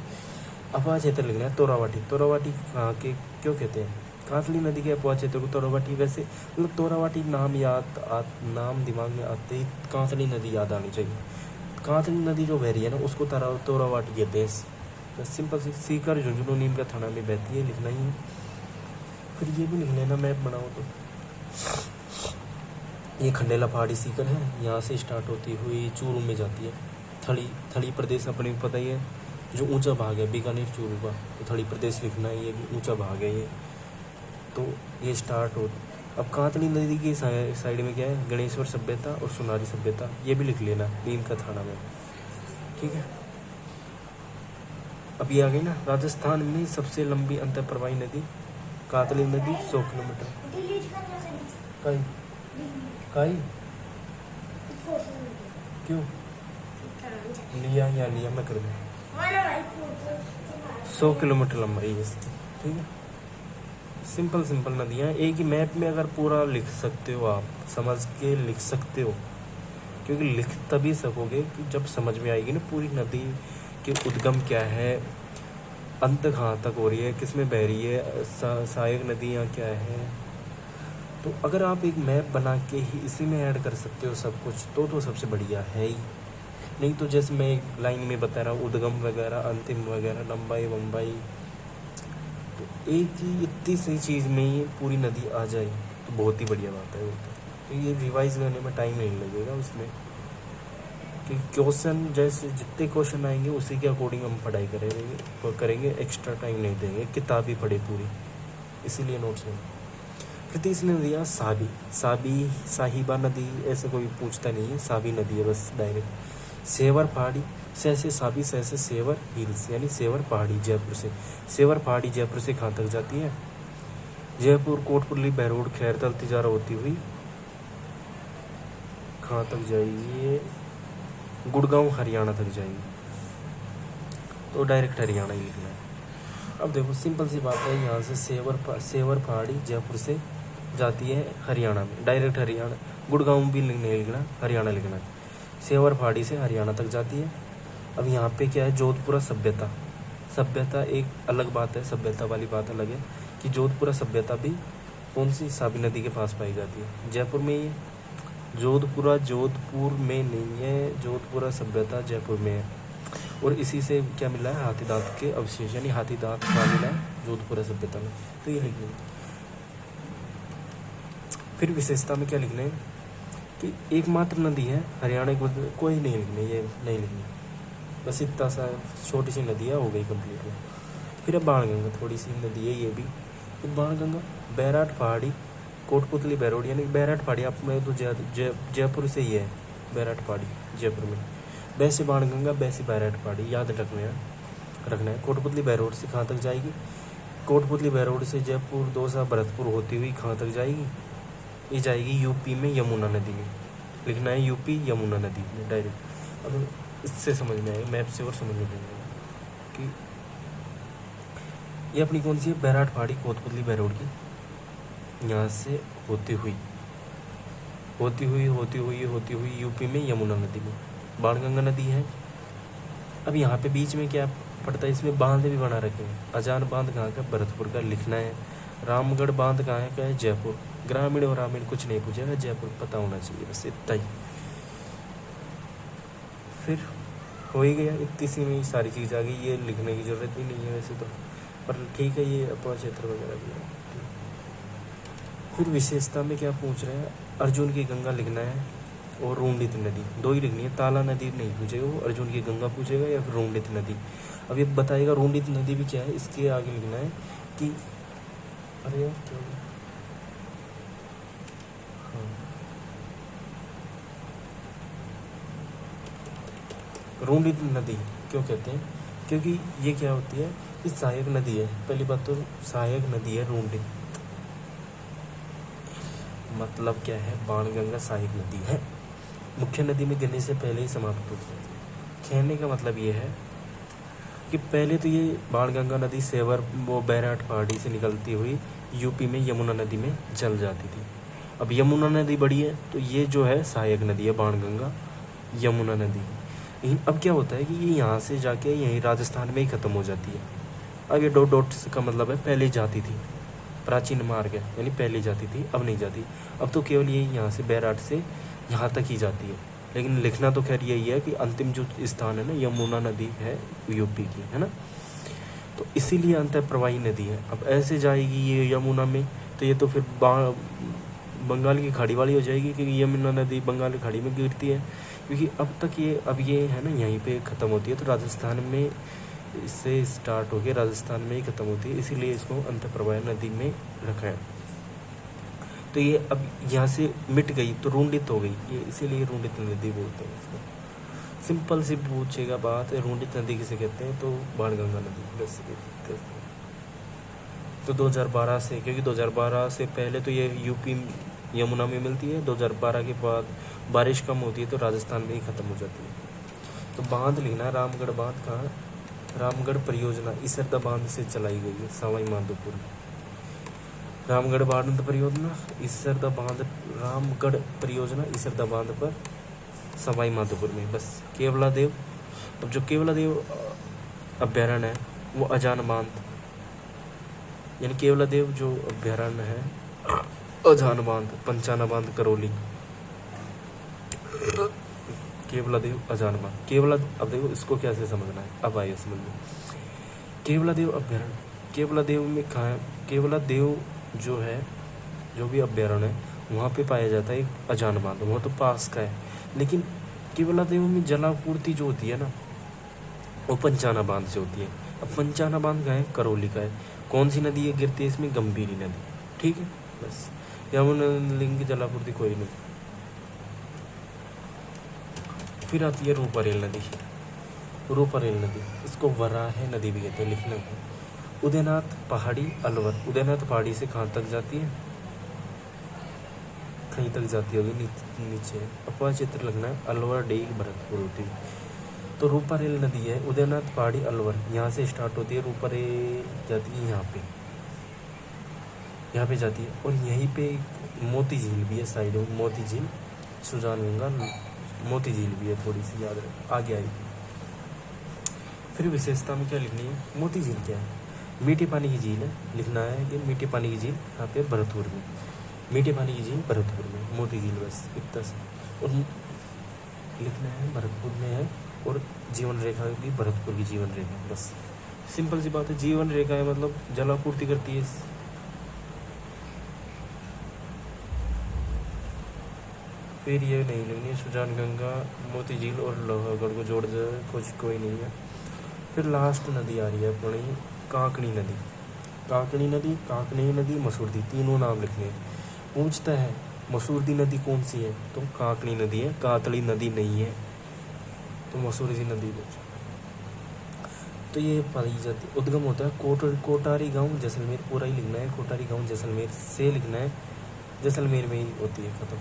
अपवा क्षेत्र लिखना है तोरावाटी। तोरावाटी कहाँ के क्यों कहते हैं? कांतली नदी के अपवा क्षेत्र को तोरावाटी, वैसे मतलब तोरावाटी नाम दिमाग में आते ही कांतली नदी याद आनी चाहिए। कांतली नदी जो बह रही है ना उसको तोरावाटी कहते हैं। सिंपल सी, सीकर झुंझुनू नीम का थाना में बहती है, लिखना ही है। फिर ये भी लिख लेना मैप बनाओ तो, ये खंडेला पहाड़ी सीकर है, यहाँ से स्टार्ट होती हुई चूरू में जाती है। थली प्रदेश अपने को पता ही है, जो ऊंचा भाग है बीकानेर चूरू का, तो थली प्रदेश लिखना है, ये भी ऊंचा भाग है ये। तो ये स्टार्ट हो। अब कातली नदी की साइड में क्या है, गणेश्वर सभ्यता और सोनारी सभ्यता, ये भी लिख लेना नीम का थाना में, ठीक है। अब ये आ गई ना, राजस्थान में सबसे लंबी अंतःप्रवाही नदी कातली नदी 100 किलोमीटर। काई काई क्यों लिया या लिया, मैं कर दूँ। 100 किलोमीटर लंबा है ये, ठीक है। सिंपल सिंपल नदियाँ एक ही मैप में अगर पूरा लिख सकते हो, आप समझ के लिख सकते हो, क्योंकि लिख तभी सकोगे कि जब समझ में आएगी ना पूरी नदी कि उद्गम क्या है, अंत कहाँ तक हो रही है, किस में बह रही है, सहायक नदियाँ क्या है। तो अगर आप एक मैप बना के ही इसी में ऐड कर सकते हो सब कुछ, तो सबसे बढ़िया है ही। नहीं तो जैसे मैं एक लाइन में बता रहा हूँ, उद्गम वगैरह, अंतिम वगैरह, लंबाई वंबाई, तो एक ही इतनी सी चीज़ में ही पूरी नदी आ जाए तो बहुत ही बढ़िया बात है वो तो ये रिवाइज करने में टाइम नहीं लगेगा उसमें, कि क्वेश्चन जैसे जितने क्वेश्चन आएंगे उसी के अकॉर्डिंग हम पढ़ाई करेंगे, एक्स्ट्रा टाइम नहीं देंगे, किताब ही पढ़े पूरी, इसीलिए नोट्स में। फिर तीसरी नदी है साहिबा नदी, ऐसे कोई पूछता नहीं है, साबी नदी है बस डायरेक्ट। सेवर पहाड़ी, से साबी, से सेवर हिल्स, यानी सेवर पहाड़ी जयपुर से। सेवर पहाड़ी जयपुर से कहाँ तक जाती है, जयपुर कोटपुरली बहरोड खैरतल तिजारा होती हुई कहाँ तक जाएगी, गुड़गांव हरियाणा तक जाएगी, तो डायरेक्ट हरियाणा ही लिखना है। अब देखो सिंपल सी बात है, यहाँ से सेवर पहाड़ी जयपुर से जाती है हरियाणा में, डायरेक्ट हरियाणा, गुड़गांव भी नहीं लिखना, हरियाणा लिखना है। सेवर पहाड़ी से हरियाणा तक जाती है। अब यहाँ पे क्या है, जोधपुरा सभ्यता एक अलग बात है, सभ्यता वाली बात अलग है कि जोधपुरा सभ्यता भी कौन सी, साबी नदी के पास पाई जाती है, जयपुर में ही। जोधपुर में नहीं है, जोधपुरा सभ्यता जयपुर में है। और इसी से क्या मिला है, हाथी दांत के अवशेष, यानी हाथी दांत का मिला है जोधपुरा सभ्यता में, तो ये लिखना है। फिर विशेषता में क्या लिखना है कि एकमात्र नदी है हरियाणा को, कोई नहीं लिखना, ये नहीं लिखना, बस इतना सा छोटी सी नदी है, हो गई कंप्लीट हो। फिर अब बाणगंगा, थोड़ी सी नदी है ये भी। तो बाणगंगा बैराट पहाड़ी कोटपुतली बहरोड, यानी बैराट पहाड़ी आप में तो जयपुर से ही है, बैराट पहाड़ी जयपुर में। वैसे बाणगंगा, वैसे बैराट पहाड़ी, याद रखना है। कोटपुतली बहरोड से कहाँ तक जाएगी, कोटपुतली बहरोड से जयपुर, दौसा, भरतपुर होती हुई कहाँ तक जाएगी, ये जाएगी यूपी में यमुना नदी में, लिखना है यूपी यमुना नदी में डायरेक्ट। अब इससे समझ में आएगा, मैप से और समझ में आएगा कि ये अपनी कौन सी है, बैराट पहाड़ी कोटपुतली बहरोड की, यहाँ से होती हुई यूपी में यमुना नदी में बाणगंगा नदी है। अब यहाँ पे बीच में क्या पड़ता है, इसमें बांध भी बना रखे हैं। अजान बांध कहाँ का, भरतपुर का लिखना है। रामगढ़ बांध कहाँ है, क्या है, जयपुर। ग्रामीण और ग्रामीण कुछ नहीं पूछेगा, जयपुर पता होना चाहिए, बस इतना ही। फिर हो ही गया, इतनी सी में सारी चीज़ आ गई, ये लिखने की ज़रूरत ही नहीं है वैसे तो, पर ठीक है, ये अपना क्षेत्र वगैरह भी है। फिर विशेषता में क्या पूछ रहे हैं, अर्जुन की गंगा लिखना है और रूंडित नदी, दो ही लिखनी है, ताला नदी नहीं पूछेगा वो, अर्जुन की गंगा पूछेगा या फिर रूंडित नदी। अब ये बताएगा रूंडित नदी भी क्या है, इसके आगे लिखना है कि अरे क्या, हाँ, रूंडित नदी क्यों कहते हैं, क्योंकि ये क्या होती है, ये सहायक नदी है। पहली बात तो सहायक नदी है रूंडित, मतलब क्या है, बाणगंगा सहायक नदी है, मुख्य नदी में गिरने से पहले ही समाप्त होती है। कहने का मतलब ये है कि पहले तो ये बाणगंगा नदी सेवर वो बैराट पहाड़ी से निकलती हुई यूपी में यमुना नदी में जल जाती थी। अब यमुना नदी बड़ी है तो ये जो है सहायक नदी है, बाणगंगा यमुना नदी। लेकिन अब क्या होता है कि ये यहाँ से जाके यहीं राजस्थान में ही ख़त्म हो जाती है। अब ये डॉट का मतलब है पहले जाती थी, प्राचीन मार्ग है, यानी पहले जाती थी, अब नहीं जाती। अब तो केवल ये यहाँ से बैराट से यहाँ तक ही जाती है। लेकिन लिखना तो खैर यही है कि अंतिम जो स्थान है ना, यमुना नदी है यूपी की, है ना, तो इसीलिए अंतःप्रवाही नदी है। अब ऐसे जाएगी ये यमुना में, तो ये तो फिर बंगाल की खाड़ी वाली हो जाएगी, क्योंकि यमुना नदी बंगाल की खाड़ी में गिरती है। क्योंकि अब तक ये है ना, यहीं पे ख़त्म होती है, तो राजस्थान में इससे स्टार्ट होकर राजस्थान में ही खत्म होती है, इसीलिए इसको अंतःप्रवाह नदी में रखा है। तो ये अब यहाँ से मिट गई तो रूंडित हो गई, ये इसीलिए रूंडित नदी बोलते हैं इसको। सिंपल सी पूछेगा बात, रूंडित नदी किसे कहते हैं, तो बाणगंगा नदी बस कहते हैं। तो 2012 से, क्योंकि 2012 से पहले तो ये यूपी यमुना में मिलती है, 2012 के बाद बारिश कम होती है तो राजस्थान में ही ख़त्म हो जाती है। तो बांध लिखना, रामगढ़ बांध कहाँ, रामगढ़ परियोजना इसरदा बांध से चलाई गई है सवाई माधोपुर में। रामगढ़ बांध परियोजना इसरदा बांध, रामगढ़ परियोजना इसरदा बांध पर सवाई माधोपुर में। बस केवलादेव, अब जो केवलादेव अभ्यारण्य है वो अजान बांध, यानी केवलादेव जो अभ्यारण्य है अजान बांध, पंचाना बांध करौली, केवलादेव अजान बांध। केवला, अब देखो इसको कैसे समझना है, अब आइए समझ लो। केवलादेव अभ्यारण्य, केवलादेव में कहाँ है, केवलादेव जो है, जो भी अभ्यारण्य है वहाँ पे पाया जाता है एक अजान बांध, वहाँ तो पास का है। लेकिन केवलादेव में जलापूर्ति जो होती है ना वो पंचाना बांध से होती है। अब पंचाना बांध का है, करौली का है। कौन सी नदी है गिरती है इसमें, गंभीरी नदी, ठीक है। बस यमुना लिंग की जलापूर्ति कोई नहीं। फिर आती है रूपारेल नदी, रूपारेल नदी, इसको वराह नदी भी कहते हैं, लिखना है। उदयनाथ पहाड़ी अलवर, उदयनाथ पहाड़ी से कहाँ तक जाती है, कहीं तक जाती होगी, नीचे अपवा चित्र लगना है, अलवर डेग भरतपुर होती है। तो रूपारेल नदी है, उदयनाथ पहाड़ी अलवर, यहाँ से स्टार्ट होती है, रूपारेल जाती है यहाँ पे जाती है। और यहीं पे मोती झील भी है साइड में, मोती झील, सुजान गंगा मोती झील भी है, थोड़ी सी याद रहे, आगे आई। फिर विशेषता में क्या लिखनी है, मोती झील क्या है, मीठे पानी की झील है, लिखना है कि मीठे पानी की झील यहाँ पे भरतपुर में, मीठे पानी की झील भरतपुर में, मोती झील, बस इतना से। और लिखना है भरतपुर में है, और जीवन रेखा भी भरतपुर की जीवन रेखा, बस सिंपल सी बात है। जीवन रेखा है मतलब जलापूर्ति करती है। फिर ये नहीं लिखनी है सुजान गंगा, मोती झील और लोहागढ़ को जोड़ दे, कुछ कोई नहीं है। फिर लास्ट नदी आ रही है अपनी काकनी नदी, काकनी नदी, काकनी नदी, मसूरदी, तीनों नाम लिखने हैं। पूछता है मसूरदी नदी कौन सी है, तो काकनी नदी है, कातली नदी नहीं है, तो मसूरदी नदी। तो ये पाई जाती, उद्गम होता है कोटारी गांव जैसलमेर, पूरा ही लिखना है, कोटारी गांव जैसलमेर से लिखना है, जैसलमेर में ही होती है खत्म।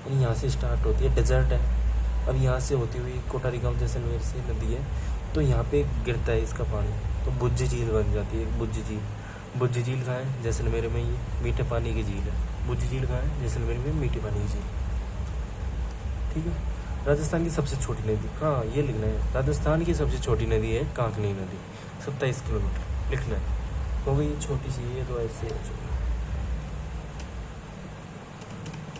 यानी यहाँ से स्टार्ट होती है, डेजर्ट है। अब यहाँ से होती हुई कोटारी गांव जैसलमेर से नदी है, तो यहाँ पे गिरता है इसका पानी, तो बुज्ज झील बन जाती है, बुज्ज झील। बुज्ज झील कहाँ है, जैसलमेर में ही, मीठे पानी की झील है। बुज्ज झील कहाँ है, जैसलमेर में मीठे पानी की झील, ठीक है। राजस्थान की सबसे छोटी नदी, हाँ ये लिखना है, राजस्थान की सबसे छोटी नदी है काकनी नदी, 27 किलोमीटर लिखना है। हो गई छोटी सी, ये तो ऐसे है।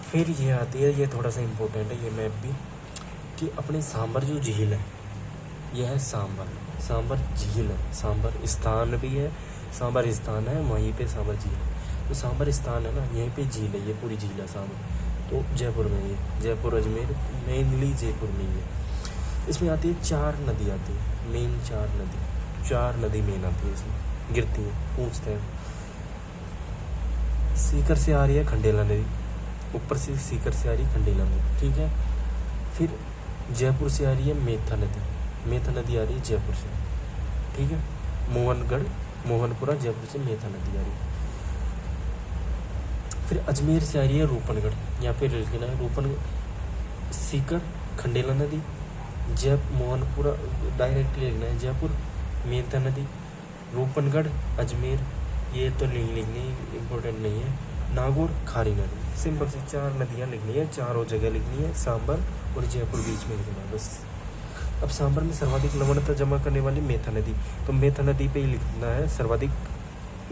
फिर ये आती है, ये थोड़ा सा इम्पोर्टेंट है ये मैप भी, कि अपने सांबर जो झील है, यह है सांबर, सांबर झील है, सांबर स्थान भी है, सांबर स्थान है, वहीं पे सांबर झील है। तो सांबर स्थान है ना, यहीं पे झील है, ये पूरी झील है सांबर, तो जयपुर में ये, जयपुर अजमेर मेनली जयपुर में ही है। इसमें आती है 4 नदी आती है, मेन 4 नदी मेन आती है इसमें, गिरती है। पूछते हैं सीकर से आ रही है खंडेला नदी, ऊपर से सीकर से आ रही है खंडेला नदी, ठीक है। फिर जयपुर से आ रही है मेथा नदी, मेथा नदी आ रही है जयपुर से, ठीक है। मोहनगढ़, मोहनपुरा, जयपुर से मेथा नदी आ रही है। फिर अजमेर से आ रही है रूपनगढ़, यहाँ पे लिखना है रूपनगढ़, सीकर, खंडेला नदी, मोहनपुरा, डायरेक्टली लिखना है जयपुर, मेथा नदी, रूपनगढ़, अजमेर, ये तो नहीं लिखनी, इम्पोर्टेंट नहीं है। नागौर, खारी नदी, सिंपल सी 4 नदियाँ लिखनी है, चारों जगह लिखनी है, सांबर और जयपुर बीच में लिखना है बस। अब सांबर में सर्वाधिक लवणता जमा करने वाली मेथा नदी, तो मेथा नदी पे ही लिखना है सर्वाधिक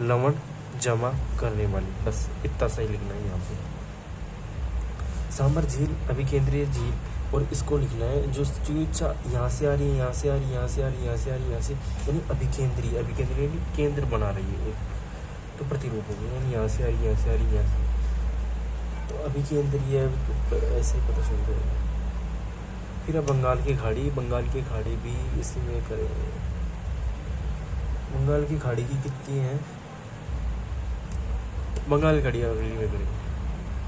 लवण जमा करने वाली, बस इतना सही लिखना है यहाँ पे। सांबर झील अभिकेंद्रीय झील, और इसको लिखना है जो यहाँ से आ रही है, यहाँ से आ रही है, यहाँ से आ रही है, यहाँ से आ रही है, यहाँ से, यानी अभिकेंद्रीय, अभिकेंद्रीय केंद्र बना रही है एक, तो प्रतिरूप हो गया, यानी यहाँ से आ रही है, यहाँ से आ रही है, यहाँ से, तो अभिकेंद्रीय ऐसे ही पता चल जाएगा। फिर अब बंगाल की खाड़ी, बंगाल की खाड़ी भी इसी में करेंगे, बंगाल की खाड़ी की कितनी है? बंगाल की खाड़ी रेलवे करेगी।